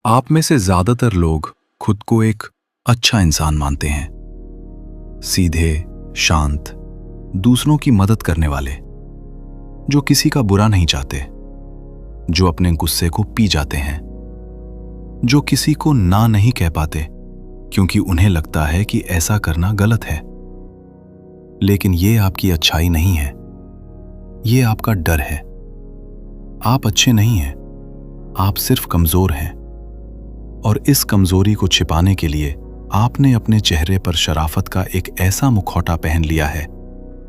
आप में से ज्यादातर लोग खुद को एक अच्छा इंसान मानते हैं। सीधे, शांत, दूसरों की मदद करने वाले, जो किसी का बुरा नहीं चाहते, जो अपने गुस्से को पी जाते हैं, जो किसी को ना नहीं कह पाते क्योंकि उन्हें लगता है कि ऐसा करना गलत है। लेकिन ये आपकी अच्छाई नहीं है, ये आपका डर है। आप अच्छे नहीं हैं, आप सिर्फ कमजोर हैं। और इस कमजोरी को छिपाने के लिए आपने अपने चेहरे पर शराफत का एक ऐसा मुखौटा पहन लिया है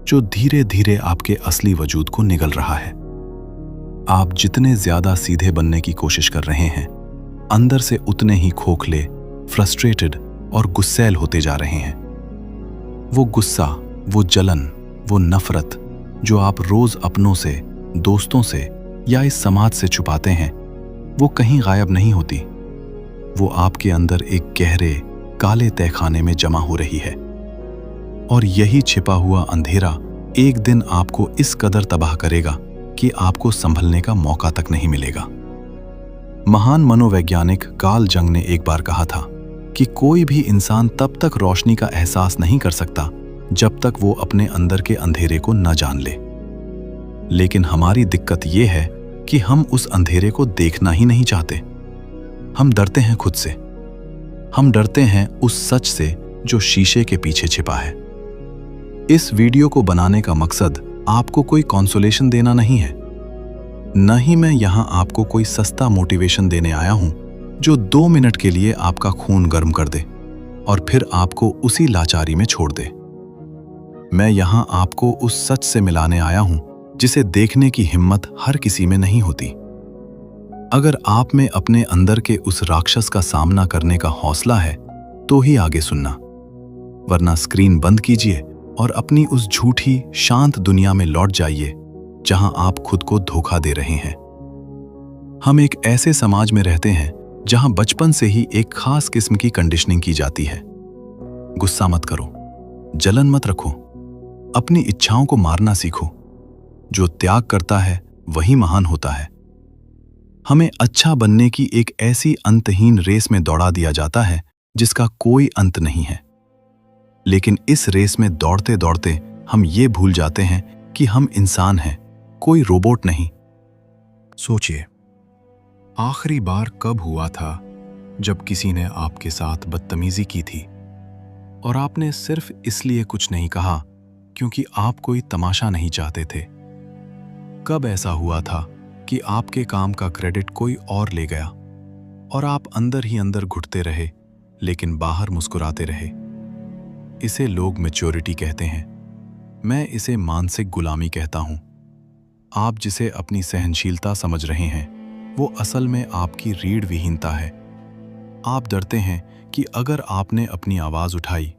जो धीरे धीरे आपके असली वजूद को निगल रहा है। आप जितने ज्यादा सीधे बनने की कोशिश कर रहे हैं, अंदर से उतने ही खोखले, फ्रस्ट्रेटेड और गुस्सैल होते जा रहे हैं। वो गुस्सा, वो जलन, वो नफरत जो आप रोज अपनों से, दोस्तों से या इस समाज से छुपाते हैं, वो कहीं गायब नहीं होती। वो आपके अंदर एक गहरे, काले तहखाने में जमा हो रही है। और यही छिपा हुआ अंधेरा एक दिन आपको इस कदर तबाह करेगा कि आपको संभलने का मौका तक नहीं मिलेगा। महान मनोवैज्ञानिक कार्ल जंग ने एक बार कहा था कि कोई भी इंसान तब तक रोशनी का एहसास नहीं कर सकता जब तक वो अपने अंदर के अंधेरे को न जान ले। लेकिन हमारी दिक्कत ये है कि हम उस अंधेरे को देखना ही नहीं चाहते। हम डरते हैं खुद से। हम डरते हैं उस सच से जो शीशे के पीछे छिपा है। इस वीडियो को बनाने का मकसद आपको कोई कॉन्सोलेशन देना नहीं है। न ही मैं यहां आपको कोई सस्ता मोटिवेशन देने आया हूं जो 2 मिनट के लिए आपका खून गर्म कर दे और फिर आपको उसी लाचारी में छोड़ दे। मैं यहां आपको उस सच से मिलाने आया हूं जिसे देखने की हिम्मत हर किसी में नहीं होती। अगर आप में अपने अंदर के उस राक्षस का सामना करने का हौसला है तो ही आगे सुनना, वरना स्क्रीन बंद कीजिए और अपनी उस झूठी, शांत दुनिया में लौट जाइए जहां आप खुद को धोखा दे रहे हैं। हम एक ऐसे समाज में रहते हैं जहां बचपन से ही एक खास किस्म की कंडीशनिंग की जाती है। गुस्सा मत करो, जलन मत रखो, अपनी इच्छाओं को मारना सीखो। जो त्याग करता है वही महान होता है। हमें अच्छा बनने की एक ऐसी अंतहीन रेस में दौड़ा दिया जाता है जिसका कोई अंत नहीं है। लेकिन इस रेस में दौड़ते दौड़ते हम ये भूल जाते हैं कि हम इंसान हैं, कोई रोबोट नहीं। सोचिए, आखिरी बार कब हुआ था जब किसी ने आपके साथ बदतमीजी की थी और आपने सिर्फ इसलिए कुछ नहीं कहा क्योंकि आप कोई तमाशा नहीं चाहते थे? कब ऐसा हुआ था कि आपके काम का क्रेडिट कोई और ले गया और आप अंदर ही अंदर घुटते रहे लेकिन बाहर मुस्कुराते रहे? इसे लोग मैच्योरिटी कहते हैं, मैं इसे मानसिक गुलामी कहता हूं। आप जिसे अपनी सहनशीलता समझ रहे हैं वो असल में आपकी रीढ़ विहीनता है। आप डरते हैं कि अगर आपने अपनी आवाज उठाई,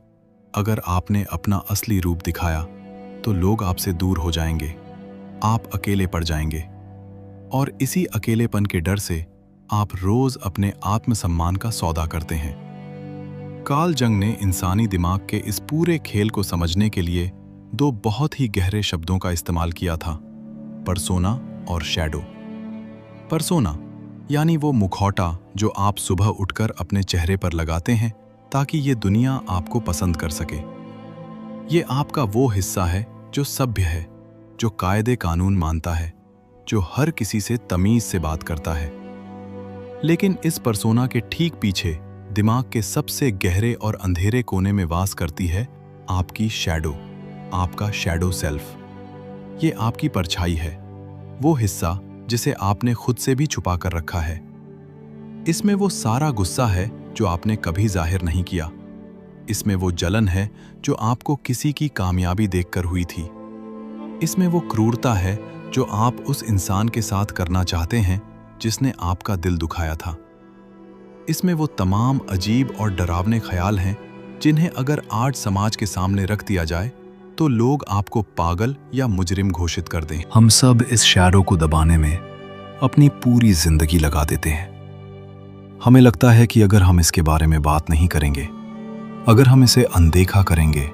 अगर आपने अपना असली रूप दिखाया तो लोग आपसे दूर हो जाएंगे, आप अकेले पड़ जाएंगे। और इसी अकेलेपन के डर से आप रोज अपने आत्मसम्मान का सौदा करते हैं। कार्ल जंग ने इंसानी दिमाग के इस पूरे खेल को समझने के लिए 2 बहुत ही गहरे शब्दों का इस्तेमाल किया था, पर्सोना और शैडो। पर्सोना यानी वो मुखौटा जो आप सुबह उठकर अपने चेहरे पर लगाते हैं ताकि ये दुनिया आपको पसंद कर सके। ये आपका वो हिस्सा है जो सभ्य है, जो कायदे कानून मानता है, जो हर किसी से तमीज से बात करता है। लेकिन इस पर्सोना के ठीक पीछे दिमाग के सबसे गहरे और अंधेरे कोने में वास करती है आपकी शैडो, आपका शैडो सेल्फ। ये आपकी परछाई है, वो हिस्सा जिसे आपने खुद से भी छुपा कर रखा है। इसमें वो सारा गुस्सा है जो आपने कभी जाहिर नहीं किया। इसमें वो जलन है जो आपको किसी की कामयाबी देखकर हुई थी। इसमें वो क्रूरता है जो आप उस इंसान के साथ करना चाहते हैं जिसने आपका दिल दुखाया था। इसमें वो तमाम अजीब और डरावने ख्याल हैं जिन्हें अगर आज समाज के सामने रख दिया जाए तो लोग आपको पागल या मुजरिम घोषित कर दें। हम सब इस शैडो को दबाने में अपनी पूरी जिंदगी लगा देते हैं। हमें लगता है कि अगर हम इसके बारे में बात नहीं करेंगे, अगर हम इसे अनदेखा करेंगे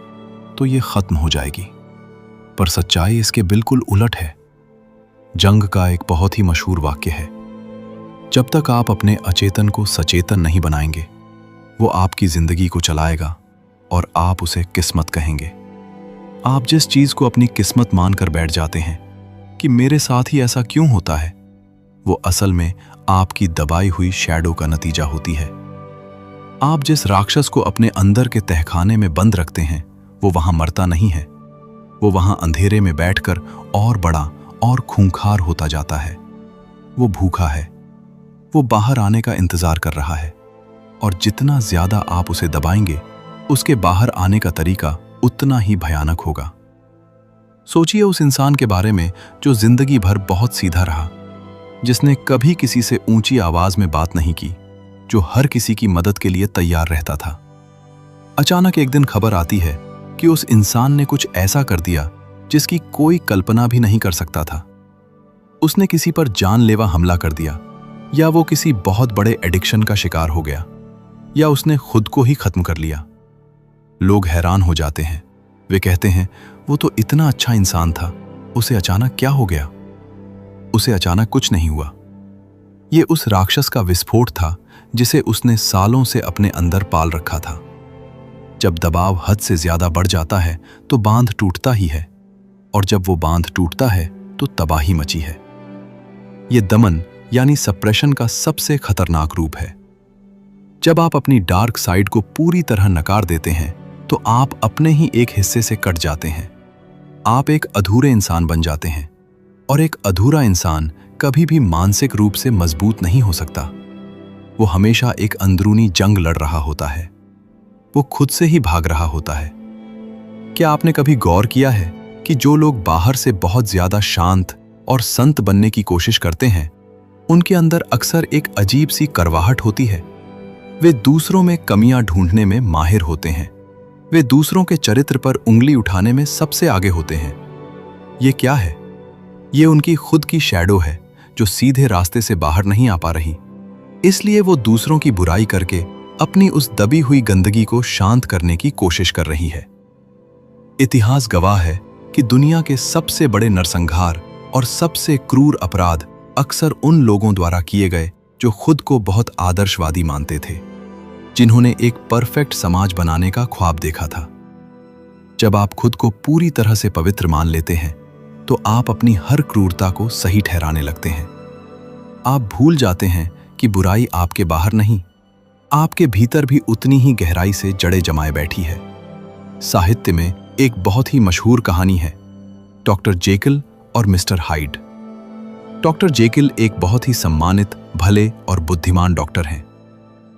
तो ये खत्म हो जाएगी। पर सच्चाई इसके बिल्कुल उलट है। जंग का एक बहुत ही मशहूर वाक्य है, जब तक आप अपने अचेतन को सचेतन नहीं बनाएंगे, वो आपकी जिंदगी को चलाएगा और आप उसे किस्मत कहेंगे। आप जिस चीज को अपनी किस्मत मानकर बैठ जाते हैं कि मेरे साथ ही ऐसा क्यों होता है, वो असल में आपकी दबाई हुई शैडो का नतीजा होती है। आप जिस राक्षस को अपने अंदर के तहखाने में बंद रखते हैं, वो वहां मरता नहीं है। वो वहां अंधेरे में बैठकर और बड़ा और खूंखार होता जाता है। वो भूखा है, वो बाहर आने का इंतजार कर रहा है, और जितना ज्यादा आप उसे दबाएंगे, उसके बाहर आने का तरीका उतना ही भयानक होगा। सोचिए उस इंसान के बारे में जो जिंदगी भर बहुत सीधा रहा, जिसने कभी किसी से ऊंची आवाज में बात नहीं की, जो हर किसी की मदद के लिए तैयार रहता था। अचानक एक दिन खबर आती है कि उस इंसान ने कुछ ऐसा कर दिया जिसकी कोई कल्पना भी नहीं कर सकता था। उसने किसी पर जानलेवा हमला कर दिया, या वो किसी बहुत बड़े एडिक्शन का शिकार हो गया, या उसने खुद को ही खत्म कर लिया। लोग हैरान हो जाते हैं। वे कहते हैं, वो तो इतना अच्छा इंसान था, उसे अचानक क्या हो गया? उसे अचानक कुछ नहीं हुआ। ये उस राक्षस का विस्फोट था जिसे उसने सालों से अपने अंदर पाल रखा था। जब दबाव हद से ज्यादा बढ़ जाता है तो बांध टूटता ही है, और जब वो बांध टूटता है तो तबाही मची है। ये दमन यानी सप्रेशन का सबसे खतरनाक रूप है। जब आप अपनी डार्क साइड को पूरी तरह नकार देते हैं तो आप अपने ही एक हिस्से से कट जाते हैं। आप एक अधूरे इंसान बन जाते हैं, और एक अधूरा इंसान कभी भी मानसिक रूप से मजबूत नहीं हो सकता। वो हमेशा एक अंदरूनी जंग लड़ रहा होता है। वो खुद से ही भाग रहा होता है। क्या आपने कभी गौर किया है कि जो लोग बाहर से बहुत ज्यादा शांत और संत बनने की कोशिश करते हैं, उनके अंदर अक्सर एक अजीब सी करवाहट होती है। वे दूसरों में कमियां ढूंढने में माहिर होते हैं। वे दूसरों के चरित्र पर उंगली उठाने में सबसे आगे होते हैं। ये क्या है? ये उनकी खुद की शैडो है जो सीधे रास्ते से बाहर नहीं आ पा रही। इसलिए वो दूसरों की बुराई करके अपनी उस दबी हुई गंदगी को शांत करने की कोशिश कर रही है। इतिहास गवाह है कि दुनिया के सबसे बड़े नरसंहार और सबसे क्रूर अपराध अक्सर उन लोगों द्वारा किए गए जो खुद को बहुत आदर्शवादी मानते थे, जिन्होंने एक परफेक्ट समाज बनाने का ख्वाब देखा था। जब आप खुद को पूरी तरह से पवित्र मान लेते हैं तो आप अपनी हर क्रूरता को सही ठहराने लगते हैं। आप भूल जाते हैं कि बुराई आपके बाहर नहीं, आपके भीतर भी उतनी ही गहराई से जड़ें जमाए बैठी है। साहित्य में एक बहुत ही मशहूर कहानी है, डॉक्टर जेकिल और मिस्टर हाइड। डॉक्टर जेकिल एक बहुत ही सम्मानित, भले और बुद्धिमान डॉक्टर हैं।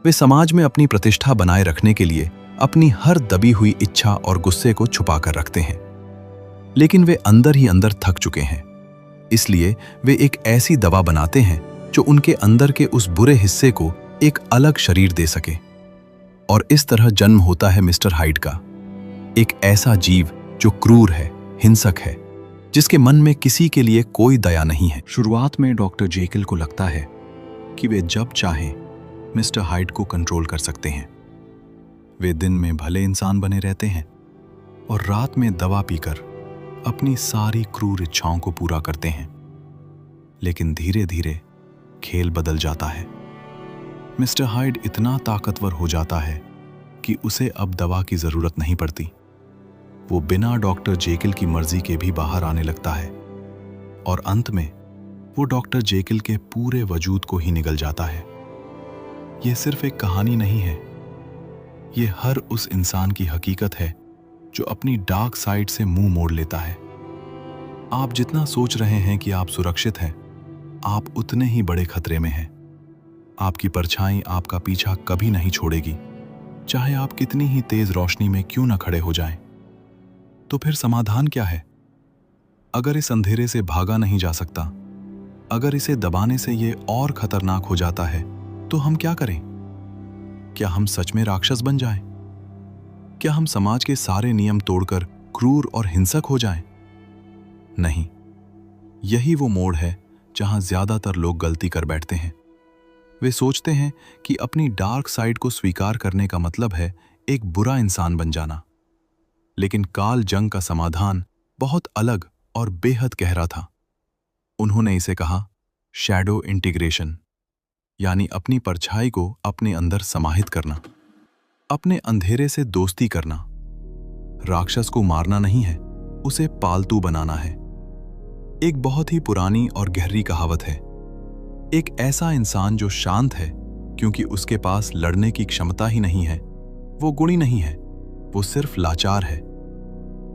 वे समाज में अपनी प्रतिष्ठा बनाए रखने के लिए अपनी हर दबी हुई इच्छा और गुस्से को छुपा कर रखते हैं, लेकिन वे अंदर ही अंदर थक चुके हैं। इसलिए वे एक ऐसी दवा बनाते हैं जो उनके अंदर के उस बुरे हिस्से को एक अलग शरीर दे सके। और इस तरह जन्म होता है मिस्टर हाइड का, एक ऐसा जीव जो क्रूर है, हिंसक है, जिसके मन में किसी के लिए कोई दया नहीं है। शुरुआत में डॉक्टर जेकिल को लगता है कि वे जब चाहें मिस्टर हाइड को कंट्रोल कर सकते हैं। वे दिन में भले इंसान बने रहते हैं और रात में दवा पीकर अपनी सारी क्रूर इच्छाओं को पूरा करते हैं। लेकिन धीरे धीरे खेल बदल जाता है। मिस्टर हाइड इतना ताकतवर हो जाता है कि उसे अब दवा की जरूरत नहीं पड़ती। वो बिना डॉक्टर जेकिल की मर्जी के भी बाहर आने लगता है, और अंत में वो डॉक्टर जेकिल के पूरे वजूद को ही निगल जाता है। यह सिर्फ एक कहानी नहीं है, ये हर उस इंसान की हकीकत है जो अपनी डार्क साइड से मुंह मोड़ लेता है। आप जितना सोच रहे हैं कि आप सुरक्षित हैं, आप उतने ही बड़े खतरे में हैं। आपकी परछाई आपका पीछा कभी नहीं छोड़ेगी, चाहे आप कितनी ही तेज रोशनी में क्यों न खड़े हो जाएं। तो फिर समाधान क्या है? अगर इस अंधेरे से भागा नहीं जा सकता, अगर इसे दबाने से ये और खतरनाक हो जाता है, तो हम क्या करें? क्या हम सच में राक्षस बन जाएं? क्या हम समाज के सारे नियम तोड़कर क्रूर और हिंसक हो जाएं? नहीं, यही वो मोड़ है जहां ज्यादातर लोग गलती कर बैठते हैं। वे सोचते हैं कि अपनी डार्क साइड को स्वीकार करने का मतलब है एक बुरा इंसान बन जाना। लेकिन कार्ल जंग का समाधान बहुत अलग और बेहद गहरा था। उन्होंने इसे कहा शैडो इंटीग्रेशन। यानी अपनी परछाई को अपने अंदर समाहित करना, अपने अंधेरे से दोस्ती करना। राक्षस को मारना नहीं है, उसे पालतू बनाना है। एक बहुत ही पुरानी और गहरी कहावत है, एक ऐसा इंसान जो शांत है क्योंकि उसके पास लड़ने की क्षमता ही नहीं है, वो गुणी नहीं है, वो सिर्फ लाचार है।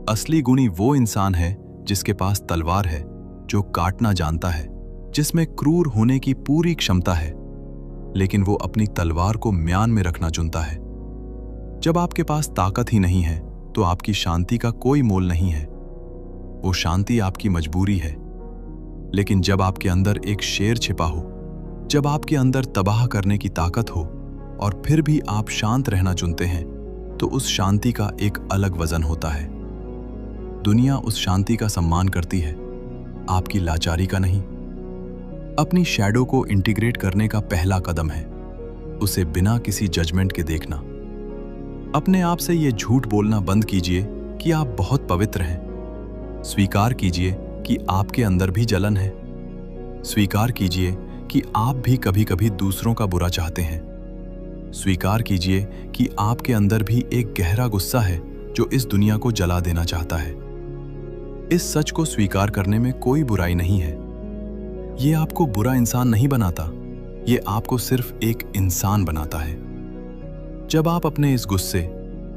असली गुणी वो इंसान है जिसके पास तलवार है, जो काटना जानता है, जिसमें क्रूर होने की पूरी क्षमता है, लेकिन वो अपनी तलवार को म्यान में रखना चुनता है। जब आपके पास ताकत ही नहीं है तो आपकी शांति का कोई मोल नहीं है। वो शांति आपकी मजबूरी है। लेकिन जब आपके अंदर एक शेर छिपा हो, जब आपके अंदर तबाह करने की ताकत हो और फिर भी आप शांत रहना चुनते हैं, तो उस शांति का एक अलग वजन होता है। दुनिया उस शांति का सम्मान करती है, आपकी लाचारी का नहीं। अपनी शैडो को इंटीग्रेट करने का पहला कदम है उसे बिना किसी जजमेंट के देखना। अपने आप से ये झूठ बोलना बंद कीजिए कि आप बहुत पवित्र हैं। स्वीकार कीजिए कि आपके अंदर भी जलन है। स्वीकार कीजिए कि आप भी कभी-कभी दूसरों का बुरा चाहते हैं। स्वीकार कीजिए कि आपके अंदर भी एक गहरा गुस्सा है जो इस दुनिया को जला देना चाहता है। इस सच को स्वीकार करने में कोई बुराई नहीं है। ये आपको बुरा इंसान नहीं बनाता, ये आपको सिर्फ एक इंसान बनाता है। जब आप अपने इस गुस्से,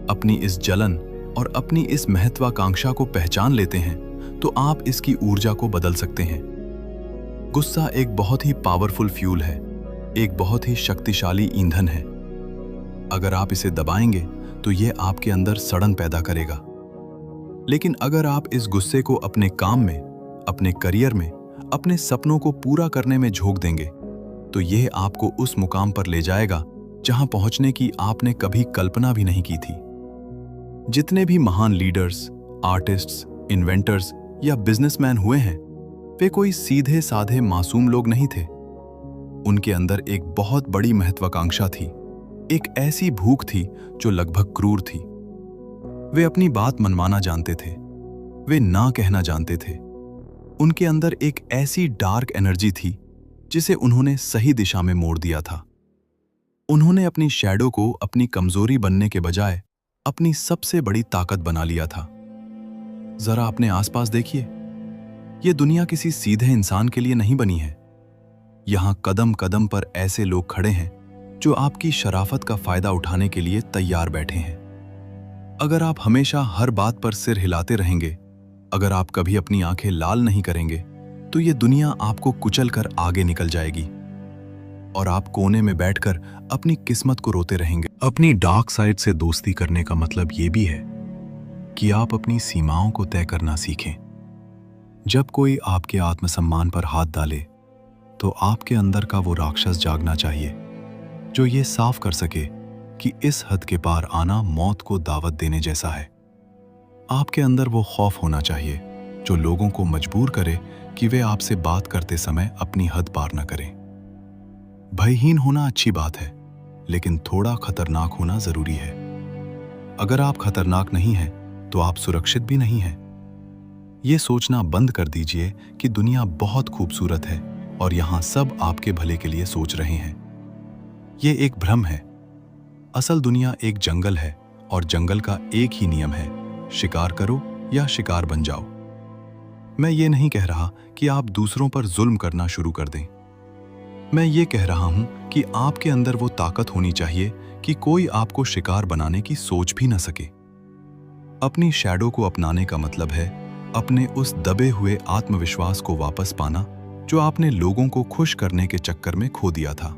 अपनी इस जलन और अपनी इस महत्वाकांक्षा को पहचान लेते हैं, तो आप इसकी ऊर्जा को बदल सकते हैं। गुस्सा एक बहुत ही पावरफुल फ्यूल है, एक बहुत ही शक्तिशाली ईंधन है। अगर आप इसे दबाएंगे तो यह आपके अंदर सड़न पैदा करेगा। लेकिन अगर आप इस गुस्से को अपने काम में, अपने करियर में, अपने सपनों को पूरा करने में झोंक देंगे, तो यह आपको उस मुकाम पर ले जाएगा जहां पहुंचने की आपने कभी कल्पना भी नहीं की थी। जितने भी महान लीडर्स, आर्टिस्ट्स, इन्वेंटर्स या बिजनेसमैन हुए हैं, वे कोई सीधे साधे मासूम लोग नहीं थे। उनके अंदर एक बहुत बड़ी महत्वाकांक्षा थी, एक ऐसी भूख थी जो लगभग क्रूर थी। वे अपनी बात मनवाना जानते थे, वे ना कहना जानते थे। उनके अंदर एक ऐसी डार्क एनर्जी थी जिसे उन्होंने सही दिशा में मोड़ दिया था। उन्होंने अपनी शैडो को अपनी कमजोरी बनने के बजाय अपनी सबसे बड़ी ताकत बना लिया था। जरा अपने आसपास देखिए, यह दुनिया किसी सीधे इंसान के लिए नहीं बनी है। यहां कदम कदम पर ऐसे लोग खड़े हैं जो आपकी शराफत का फायदा उठाने के लिए तैयार बैठे हैं। अगर आप हमेशा हर बात पर सिर हिलाते रहेंगे, अगर आप कभी अपनी आंखें लाल नहीं करेंगे, तो यह दुनिया आपको कुचल कर आगे निकल जाएगी और आप कोने में बैठकर अपनी किस्मत को रोते रहेंगे। अपनी डार्क साइड से दोस्ती करने का मतलब यह भी है कि आप अपनी सीमाओं को तय करना सीखें। जब कोई आपके आत्मसम्मान पर हाथ डाले, तो आपके अंदर का वो राक्षस जागना चाहिए जो ये साफ कर सके कि इस हद के पार आना मौत को दावत देने जैसा है। आपके अंदर वो खौफ होना चाहिए जो लोगों को मजबूर करे कि वे आपसे बात करते समय अपनी हद पार न करें। भयहीन होना अच्छी बात है, लेकिन थोड़ा खतरनाक होना जरूरी है। अगर आप खतरनाक नहीं हैं, तो आप सुरक्षित भी नहीं हैं। ये सोचना बंद कर दीजिए कि दुनिया बहुत खूबसूरत है और यहां सब आपके भले के लिए सोच रहे हैं। ये एक भ्रम है। असल दुनिया एक जंगल है और जंगल का एक ही नियम है, शिकार करो या शिकार बन जाओ। मैं ये नहीं कह रहा कि आप दूसरों पर जुल्म करना शुरू कर दें। मैं ये कह रहा हूं कि आपके अंदर वो ताकत होनी चाहिए कि कोई आपको शिकार बनाने की सोच भी न सके। अपनी शैडो को अपनाने का मतलब है अपने उस दबे हुए आत्मविश्वास को वापस पाना जो आपने लोगों को खुश करने के चक्कर में खो दिया था।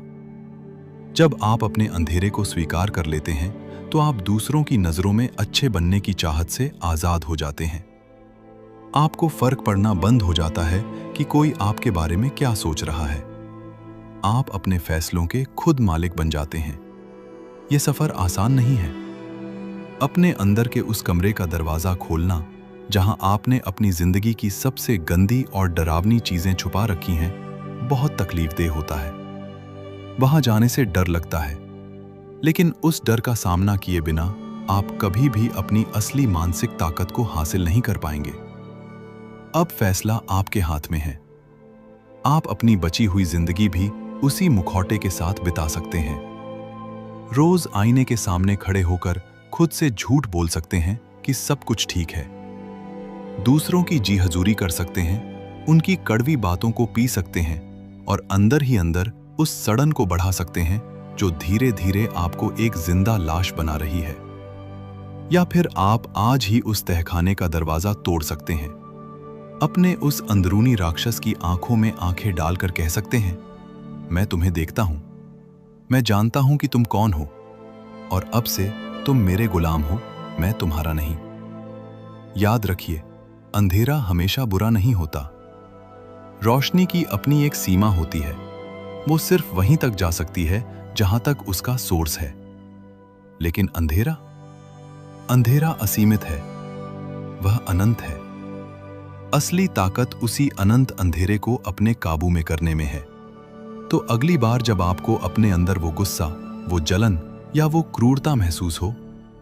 जब आप अपने अंधेरे को स्वीकार कर लेते हैं, तो आप दूसरों की नजरों में अच्छे बनने की चाहत से आजाद हो जाते हैं। आपको फर्क पड़ना बंद हो जाता है कि कोई आपके बारे में क्या सोच रहा है। आप अपने फैसलों के खुद मालिक बन जाते हैं। यह सफर आसान नहीं है। अपने अंदर के उस कमरे का दरवाजा खोलना जहां आपने अपनी जिंदगी की सबसे गंदी और डरावनी चीजें छुपा रखी हैं, बहुत तकलीफदेह होता है। वहां जाने से डर लगता है, लेकिन उस डर का सामना किए बिना आप कभी भी अपनी असली मानसिक ताकत को हासिल नहीं कर पाएंगे। अब फैसला आपके हाथ में है। आप अपनी बची हुई जिंदगी भी उसी मुखौटे के साथ बिता सकते हैं। रोज आईने के सामने खड़े होकर खुद से झूठ बोल सकते हैं कि सब कुछ ठीक है। दूसरों की जी हजूरी कर सकते हैं, उनकी कड़वी बातों को पी सकते हैं और अंदर ही अंदर उस सड़न को बढ़ा सकते हैं जो धीरे धीरे आपको एक जिंदा लाश बना रही है। या फिर आप आज ही उस तहखाने का दरवाजा तोड़ सकते हैं। अपने उस अंदरूनी राक्षस की आंखों में आंखें डालकर कह सकते हैं, मैं तुम्हें देखता हूं, मैं जानता हूं कि तुम कौन हो और अब से तुम मेरे गुलाम हो, मैं तुम्हारा नहीं। याद रखिए, अंधेरा हमेशा बुरा नहीं होता। रोशनी की अपनी एक सीमा होती है, वो सिर्फ वहीं तक जा सकती है जहां तक उसका सोर्स है। लेकिन अंधेरा, अंधेरा असीमित है, वह अनंत है। असली ताकत उसी अनंत अंधेरे को अपने काबू में करने में है। तो अगली बार जब आपको अपने अंदर वो गुस्सा, वो जलन या वो क्रूरता महसूस हो,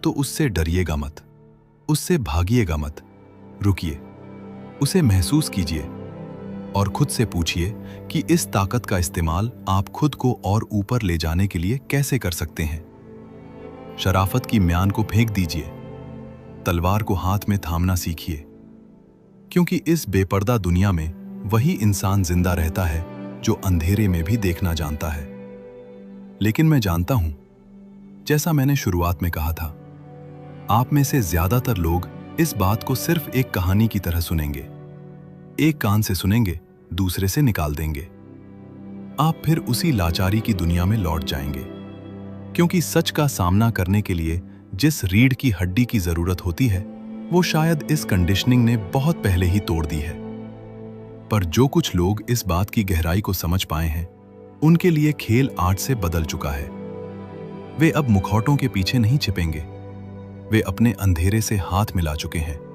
तो उससे डरिएगा मत, उससे भागिएगा मत। रुकिए, उसे महसूस कीजिए और खुद से पूछिए कि इस ताकत का इस्तेमाल आप खुद को और ऊपर ले जाने के लिए कैसे कर सकते हैं। शराफत की म्यान को फेंक दीजिए, तलवार को हाथ में थामना सीखिए, क्योंकि इस बेपर्दा दुनिया में वही इंसान जिंदा रहता है जो अंधेरे में भी देखना जानता है। लेकिन मैं जानता हूं, जैसा मैंने शुरुआत में कहा था, आप में से ज्यादातर लोग इस बात को सिर्फ एक कहानी की तरह सुनेंगे। एक कान से सुनेंगे, दूसरे से निकाल देंगे। आप फिर उसी लाचारी की दुनिया में लौट जाएंगे, क्योंकि सच का सामना करने के लिए जिस रीढ़ की हड्डी की जरूरत होती है, वो शायद इस कंडीशनिंग ने बहुत पहले ही तोड़ दी है। पर जो कुछ लोग इस बात की गहराई को समझ पाए हैं, उनके लिए खेल आर्ट से बदल चुका है। वे अब मुखौटों के पीछे नहीं छिपेंगे, वे अपने अंधेरे से हाथ मिला चुके हैं।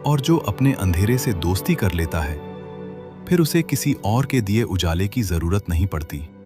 और जो अपने अंधेरे से दोस्ती कर लेता है, फिर उसे किसी और के दिए उजाले की जरूरत नहीं पड़ती।